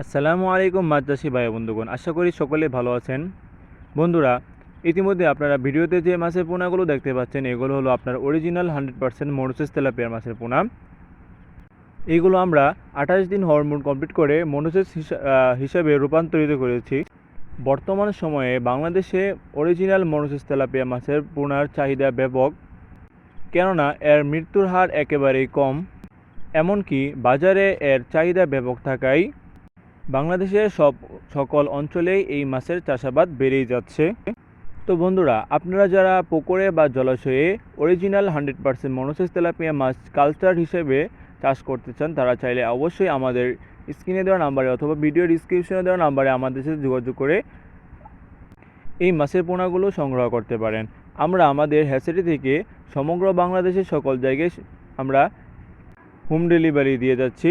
আসসালামু আলাইকুম মাছ চাষি ভাই বন্ধুগণ, আশা করি সকলে ভালো আছেন। বন্ধুরা, ইতিমধ্যে আপনারা ভিডিওতে যে মাছের পোনাগুলো দেখতে পাচ্ছেন এগুলো হলো আপনার অরিজিনাল 100% মনোসেস তেলাপিয়া মাছের পোনা। এইগুলো আমরা 28 দিন হরমোন কমপ্লিট করে মনোসেস হিসাবে রূপান্তরিত করেছি। বর্তমান সময়ে বাংলাদেশে অরিজিনাল মনোসেস তেলাপিয়া মাছের পোনার চাহিদা ব্যাপক, কেননা এর মৃত্যুর হার একেবারেই কম। এমনকি বাজারে এর চাহিদা ব্যাপক থাকায় বাংলাদেশের সকল অঞ্চলেই এই মাছের চাষাবাদ বেড়েই যাচ্ছে। তো বন্ধুরা, আপনারা যারা পুকুরে বা জলাশয়ে অরিজিনাল 100% মনোসেস তেলাপিয়া মাছ কালচার হিসেবে চাষ করতে চান, তারা চাইলে অবশ্যই আমাদের স্ক্রিনে দেওয়া নাম্বারে অথবা ভিডিও ডিসক্রিপশনে দেওয়া নাম্বারে আমাদের সাথে যোগাযোগ করে এই মাছের পোনাগুলো সংগ্রহ করতে পারেন। আমরা আমাদের হ্যাচারি থেকে সমগ্র বাংলাদেশের সকল জায়গায় আমরা হোম ডেলিভারি দিয়ে যাচ্ছি।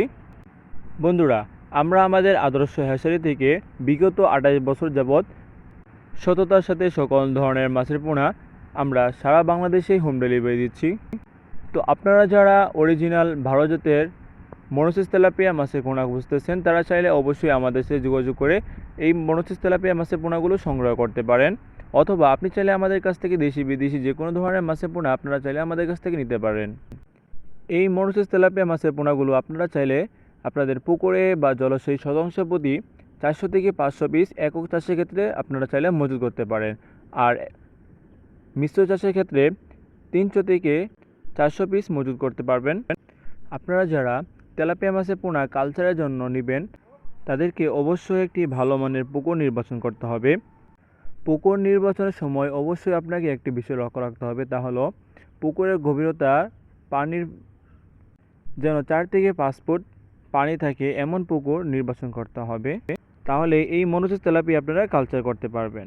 বন্ধুরা, আমরা আমাদের আদর্শ হ্যাচারি থেকে বিগত 28 বছর যাবৎ সততার সাথে সকল ধরনের মাছের পোনা আমরা সারা বাংলাদেশেই হোম ডেলিভারি দিচ্ছি। তো আপনারা যারা অরিজিনাল ভালো জাতের মনোসেস তেলাপিয়া মাছের পোনা খুঁজতেছেন, তারা চাইলে অবশ্যই আমাদের সাথে যোগাযোগ করে এই মনোসেস তেলাপিয়া মাছের পোনাগুলো সংগ্রহ করতে পারেন। অথবা আপনি চাইলে আমাদের কাছ থেকে দেশি বিদেশি যে কোনো ধরনের মাছের পোনা আপনারা চাইলে আমাদের কাছ থেকে নিতে পারেন। এই মনোসেস তেলাপিয়া মাছের পোনাগুলো আপনারা চাইলে আপনাদের পুকুরে বা জলাশয় শতাংশ প্রতি 400 থেকে 500 পিস একক চাষের ক্ষেত্রে আপনারা চাইলে মজুত করতে পারেন। আর মিশ্র চাষের ক্ষেত্রে 300 থেকে 400 পিস মজুত করতে পারবেন। আপনারা যারা তেলাপিয়া মাছের পোনা কালচারের জন্য নেবেন, তাদেরকে অবশ্যই একটি ভালো মানের পুকুর নির্বাচন করতে হবে। পুকুর নির্বাচনের সময় অবশ্যই আপনাকে একটি বিষয় লক্ষ্য রাখতে হবে, তা হলো পুকুরের গভীরতা পানির যেন 4 থেকে 5 ফুট পানি থাকে এমন পুকুর নির্বাচন করতে হবে। তাহলে এই মনোসেস তেলাপিয়া আপনারা কালচার করতে পারবেন।